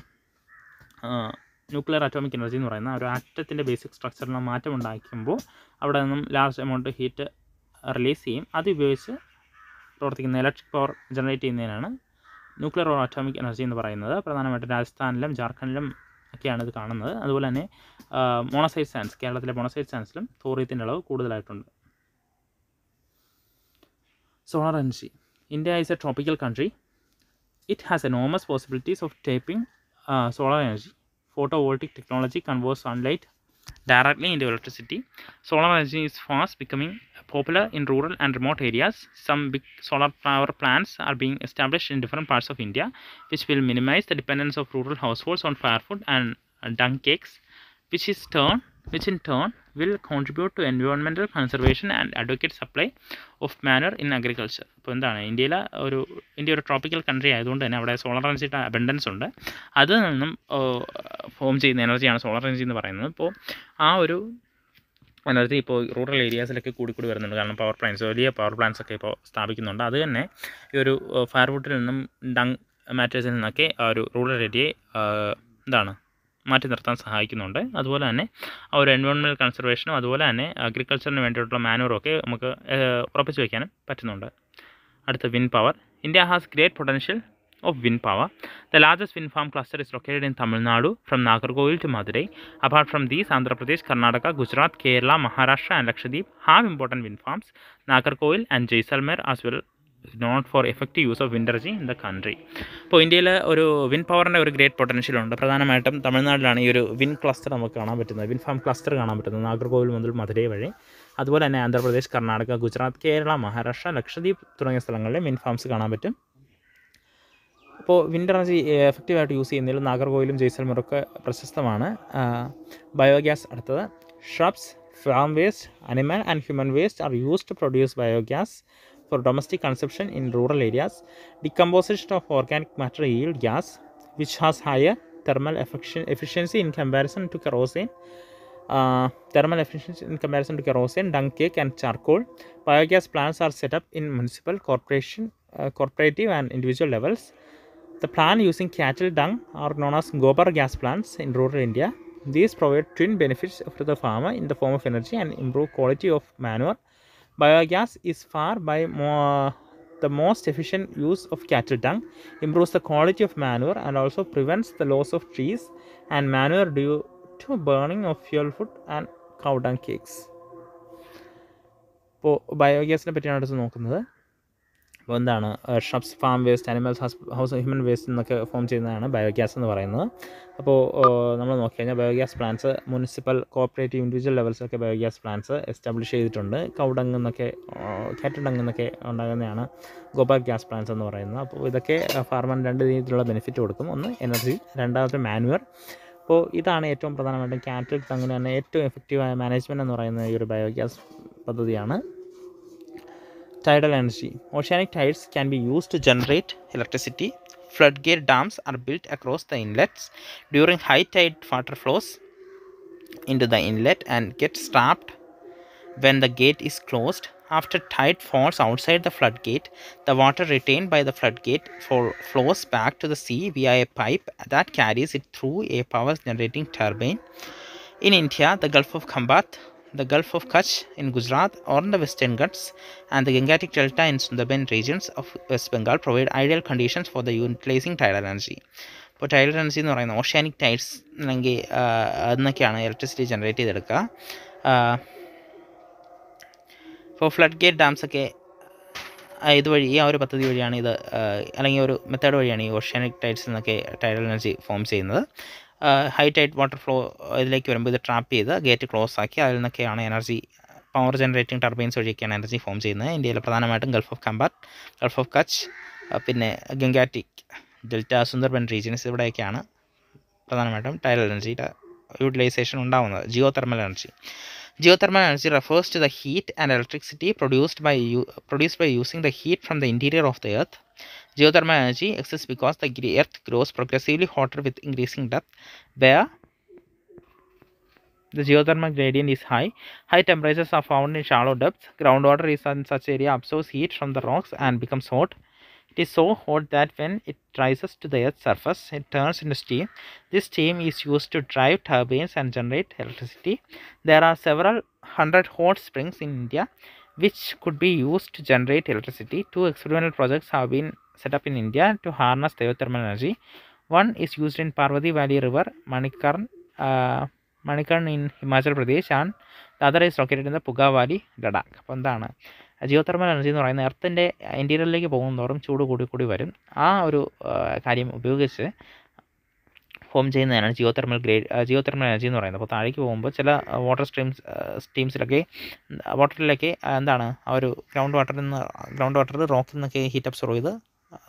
ന്യൂക്ലിയർ അറ്റോമിക് എനർജി എന്ന് പറയുന്നത്? ഒരു ആറ്റത്തിൻ്റെ ബേസിക് സ്ട്രക്ചറിന് മാറ്റം ഉണ്ടാക്കുമ്പോൾ അവിടെ നിന്നും ലാർജ് എമൗണ്ട് ഹീറ്റ് റിലീസ് ചെയ്യും. അത് ഉപയോഗിച്ച് പ്രവർത്തിക്കുന്ന ഇലക്ട്രിക് പവർ ജനറേറ്റ് ചെയ്യുന്നതിനാണ് ന്യൂക്ലിയർ ഓർ അറ്റോമിക് എനർജി എന്ന് പറയുന്നത്. പ്രധാനമായിട്ടും രാജസ്ഥാനിലും ജാർഖണ്ഡിലും ഒക്കെയാണ് ഇത് കാണുന്നത്. അതുപോലെ തന്നെ മോണസൈറ്റ് സാൻഡ്സ്, കേരളത്തിലെ മോണസൈറ്റ് സാൻഡ്സിലും തോറിയത്തിൻ്റെ അളവ് കൂടുതലായിട്ടുണ്ട്. Solar energy. India is a tropical country. It has enormous possibilities of tapping solar energy. Photovoltaic technology converts sunlight directly into electricity. Solar energy is fast becoming popular in rural and remote areas. Some big solar power plants are being established in different parts of India, which will minimize the dependence of rural households on firewood and dung cakes, which in turn will contribute to environmental conservation and advocate supply of manure in agriculture. ഇപ്പോൾ എന്താണ് ഇന്ത്യ ഒരു ട്രോപ്പിക്കൽ കൺട്രി ആയതുകൊണ്ട് തന്നെ അവിടെ സോളർ എനർജിയുടെ അബണ്ടൻസ് ഉണ്ട്. അതിൽ നിന്നും ഫോം ചെയ്യുന്ന എനർജിയാണ് സോളർ എനർജി എന്ന് പറയുന്നത്. ഇപ്പോൾ ആ ഒരു എനർജി ഇപ്പോൾ റൂറൽ ഏരിയാസിലൊക്കെ കൂടി വരുന്നുണ്ട്. കാരണം പവർ പ്ലാന്റ്സ്, വലിയ പവർ പ്ലാന്റ്സ് ഒക്കെ ഇപ്പോൾ സ്ഥാപിക്കുന്നുണ്ട്. അത് തന്നെ ഈ ഒരു ഫയർവുഡിൽ നിന്നും ഡങ് മാറ്റേഴ്സിൽ നിന്നൊക്കെ ആ ഒരു റൂറൽ ഏരിയയെ മാറ്റി നിർത്താൻ സഹായിക്കുന്നുണ്ട്. അതുപോലെ തന്നെ ആ ഒരു എൻവയോൺമെൻറ്റൽ കൺസർവേഷനും അതുപോലെ തന്നെ അഗ്രികൾച്ചറിന് വേണ്ടിയിട്ടുള്ള മാനുവറും ഒക്കെ നമുക്ക് ഉറപ്പിച്ച് വയ്ക്കാനും പറ്റുന്നുണ്ട്. അടുത്ത wind power. India has great potential of wind power. The largest wind farm cluster is located in Tamil Nadu from Nagarcoil to Madurai. Apart from these, Andhra Pradesh, Karnataka, Gujarat, Kerala, Maharashtra and Lakshadweep have important wind farms. Nagarcoil and Jaisalmer as well known for effective use of wind energy in the country. ഇപ്പോൾ ഇന്ത്യയിൽ ഒരു വിൻഡ് പവറിൻ്റെ ഒരു ഗ്രേറ്റ് പൊട്ടൻഷ്യൽ ഉണ്ട്. പ്രധാനമായിട്ടും തമിഴ്നാട്ടിലാണ് ഈ ഒരു വിൻഡ് ക്ലസ്റ്റർ നമുക്ക് കാണാൻ പറ്റുന്നത്, വിൻഡ് ഫാം ക്ലസ്റ്റർ കാണാൻ പറ്റുന്നത് നാഗർകോവിൽ മുതൽ മധുരൈ വഴി. അതുപോലെ തന്നെ ആന്ധ്രാപ്രദേശ്, കർണാടക, ഗുജറാത്ത്, കേരള, മഹാരാഷ്ട്ര, ലക്ഷദ്വീപ് തുടങ്ങിയ സ്ഥലങ്ങളിൽ വിൻഡ് ഫാംസ് കാണാൻ പറ്റും. അപ്പോൾ വിൻഡ് എനർജി എഫക്റ്റീവായിട്ട് യൂസ് ചെയ്യുന്നതിൽ നാഗർകോയിലും ജയ്സൽമീറൊക്കെ പ്രശസ്തമാണ്. ബയോഗ്യാസ് അടുത്തത്. Shrubs, farm waste, animal and human waste are used to produce biogas for domestic consumption in rural areas. Decomposition of organic matter yield gas which has higher thermal efficiency in comparison to kerosene. Dung cake and charcoal. Biogas plants are set up in municipal, cooperative and individual levels. The plant using cattle dung are known as gobar gas plants in rural India. These provide twin benefits to the farmer in the form of energy and improve quality of manure. Biogas is far by the most efficient use of cattle dung, improves the quality of manure and also prevents the loss of trees and manure due to burning of fuel wood and cow dung cakes. ഇപ്പോൾ ബയോഗ്യാസിനെ പറ്റിയാണ് അടുത്ത് നോക്കുന്നത്. അപ്പോൾ എന്താണ് shrubs, farm waste, animals, human waste എന്നൊക്കെ ഫോം ചെയ്യുന്നതാണ് ബയോഗ്യാസ് എന്ന് പറയുന്നത്. അപ്പോൾ നമ്മൾ നോക്കിക്കഴിഞ്ഞാൽ biogas plants municipal, cooperative, individual ലെവൽസൊക്കെ ബയോഗ്യാസ് പ്ലാന്റ്സ് എസ്റ്റാബ്ലിഷ് ചെയ്തിട്ടുണ്ട്. കൗഡങ് എന്നൊക്കെ, കാറ്റൽ ഡങ് എന്നൊക്കെ ഉണ്ടാകുന്നതാണ് ഗോബർ ഗ്യാസ് പ്ലാന്റ്സ് എന്ന് പറയുന്നത്. അപ്പോൾ ഇതൊക്കെ ഫാർമറിന് രണ്ട് രീതിയിലുള്ള ബെനിഫിറ്റ് കൊടുക്കും. ഒന്ന് എനർജി, രണ്ടാമത്തെ മാനുവർ. അപ്പോൾ ഇതാണ് ഏറ്റവും പ്രധാനമായിട്ടും കാറ്റൽ ഡങ്ങിന് തന്നെ ഏറ്റവും എഫക്റ്റീവായ മാനേജ്മെൻറ്റ് എന്ന് പറയുന്ന ഈ ഒരു ബയോഗ്യാസ് പദ്ധതിയാണ്. Tidal energy. Oceanic tides can be used to generate electricity. Floodgate dams are built across the inlets. During high tide, water flows into the inlet and gets trapped when the gate is closed. After tide falls outside the floodgate, the water retained by the floodgate flows back to the sea via a pipe that carries it through a power generating turbine. In India, the Gulf of Khambat, the Gulf of Kutch in Gujarat or in the Western Ghats and the Gangetic Delta in Sundarban regions of West Bengal provide ideal conditions for the utilizing tidal energy. ഇപ്പോൾ ടൈഡൽ എനർജി എന്ന് പറയുന്നത് ഓഷ്യാനിക് ടൈഡ്സ് അല്ലെങ്കിൽ അതിനൊക്കെയാണ് ഇലക്ട്രിസിറ്റി ജനറേറ്റ് ചെയ്തെടുക്കുക. ഇപ്പോൾ ഫ്ലഡ് ഗേറ്റ് ഡാംസൊക്കെ ഇതുവഴി, ഈ ഒരു പദ്ധതി വഴിയാണ് ഇത്, അല്ലെങ്കിൽ ഒരു മെത്തേഡ് വഴിയാണ് ഈ ഓഷ്യാനിക് ടൈഡ്സ് എന്നൊക്കെ ടൈഡൽ എനർജി ഫോം ചെയ്യുന്നത്. ഹൈ ടൈഡ് വാട്ടർ ഫ്ലോ ഇതിലേക്ക് വരുമ്പോൾ ഇത് ട്രാപ്പ് ചെയ്ത് ഗേറ്റ് ക്ലോസ് ആക്കി അതിൽ നിന്നൊക്കെയാണ് എനർജി, പവർ ജനറേറ്റിംഗ് ടർബൈൻസ് വഴിയൊക്കെയാണ് എനർജി ഫോം ചെയ്യുന്നത്. ഇന്ത്യയിൽ പ്രധാനമായിട്ടും gulf of Khambhat, gulf of Kutch, പിന്നെ ഗംഗാറ്റിക് ഡെൽറ്റ, സുന്ദർബൻ റീജിയൻസ്, ഇവിടെയൊക്കെയാണ് പ്രധാനമായിട്ടും ടൈഡൽ എനർജിയുടെ യൂട്ടിലൈസേഷൻ ഉണ്ടാകുന്നത്. Geothermal energy. Geothermal energy refers to the heat and electricity produced by using the heat from the interior of the earth. Geothermal energy exists because the earth grows progressively hotter with increasing depth. Where the geothermal gradient is high, high temperatures are found in shallow depths. Groundwater is in such area absorbs heat from the rocks and becomes hot. It is so hot that when it rises to the earth's surface, it turns into steam. This steam is used to drive turbines and generate electricity. There are several hundred hot springs in India which could be used to generate electricity. 2 experimental projects have been set up in India to harness geothermal energy. One is used in Parvati Valley River, Manikarn in Himachal Pradesh, and the other is located in the Puga Valley, Ladakh. അപ്പോൾ എന്താണ് ജിയോതെർമൽ എനർജി എന്ന് പറയുന്നത്? എർത്തിൻ്റെ ഇൻറ്റീരിയറിലേക്ക് പോകുന്നതോറും ചൂട് കൂടി വരും. ആ ഒരു കാര്യം ഉപയോഗിച്ച് ഫോം ചെയ്യുന്നതാണ് ജിയോതെർമൽ എനർജി എന്ന് പറയുന്നത്. അപ്പോൾ താഴേക്ക് പോകുമ്പോൾ ചില വാട്ടർ സ്ട്രീംസിലൊക്കെ വാട്ടറിലേക്ക് എന്താണ് ആ ഒരു ഗ്രൗണ്ട് വാട്ടർ റോക്കിൽ നിന്നൊക്കെ ഹീറ്റ് അബ്സോർവ് ചെയ്ത്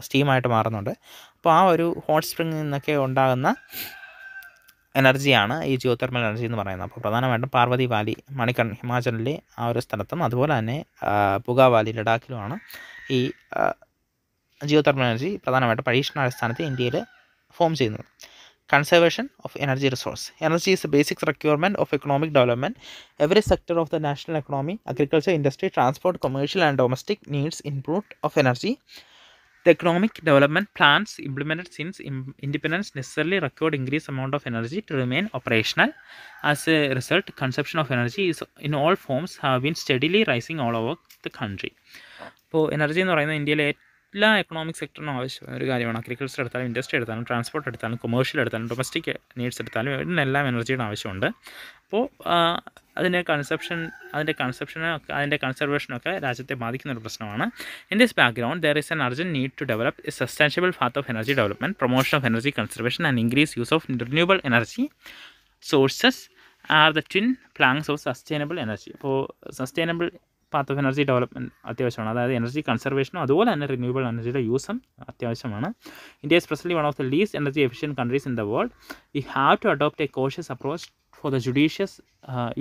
സ്റ്റീമായിട്ട് മാറുന്നുണ്ട്. അപ്പോൾ ആ ഒരു ഹോട്ട് സ്പ്രിങ്ങിൽ നിന്നൊക്കെ ഉണ്ടാകുന്ന എനർജിയാണ് ഈ ജിയോതെർമൽ എനർജി എന്ന് പറയുന്നത്. അപ്പോൾ പ്രധാനമായിട്ടും പാർവതി വാലി, മണിക്കൺ ഹിമാചലിലെ ആ ഒരു സ്ഥലത്തും അതുപോലെ തന്നെ പുഗ വാലി ലഡാക്കിലുമാണ് ഈ ജിയോതെർമൽ എനർജി പ്രധാനമായിട്ടും പരീക്ഷണാടിസ്ഥാനത്തിൽ ഇന്ത്യയിൽ ഫോം ചെയ്യുന്നത്. Conservation of energy resource. Energy is a basic requirement of economic development. Every sector of the national economy, agriculture, industry, transport, commercial and domestic needs input of energy. The economic development plans implemented since independence necessarily required increased amount of energy to remain operational. As a result, consumption of energy is in all forms have been steadily rising all over the country. അപ്പോൾ എനർജി എന്ന് പറയുന്നത് ഇന്ത്യയിലെ എല്ലാ എക്കണോമിക് സെക്ടറിനും ആവശ്യമായ ഒരു കാര്യമാണ്. അഗ്രികൾച്ചർ എടുത്താലും, ഇൻഡസ്ട്രി എടുത്താലും, ട്രാൻസ്പോർട്ട് എടുത്താലും, കൊമേഴ്ഷ്യൽ എടുത്താലും, ഡൊമസ്റ്റിക് നീഡ്സ് എടുത്താലും ഇതിനെല്ലാം എനർജിയുടെ ആവശ്യമുണ്ട്. അപ്പോൾ അതിൻ്റെ കൺസർവേഷനൊക്കെ രാജ്യത്തെ ബാധിക്കുന്ന ഒരു പ്രശ്നമാണ്. In this background there is an urgent need to develop a sustainable path of energy development, promotion of energy conservation and increase use of renewable energy sources are the twin planks of sustainable energy. അപ്പോൾ sustainable path of energy development അത്യാവശ്യമാണ്. അതായത് എനർജി കൺസർവേഷനും അതുപോലെ തന്നെ റിന്യൂവബിൾ എനർജിയുടെ യൂസും അത്യാവശ്യമാണ്. India is presently one of the least energy efficient countries in the world. We have to adopt a cautious approach for the judicious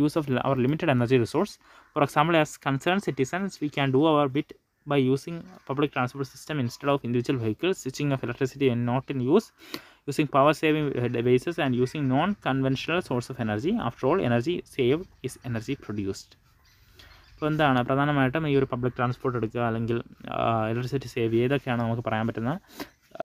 use of our limited energy resource. For example, as concerned citizens, we can do our bit by using public transport system instead of individual vehicles, switching off electricity when not in use, using power saving devices, and using non-conventional source of energy. After all, energy saved is energy produced. അപ്പോൾ എന്താണ് പ്രധാനമായിട്ടും ഈ ഒരു പബ്ലിക് ട്രാൻസ്പോർട്ട് എടുക്കുക അല്ലെങ്കിൽ ഇലക്ട്രിസിറ്റി സേവ് ചെയ്യുക, ഇതൊക്കെയാണ് നമുക്ക് പറയാൻ പറ്റുന്ന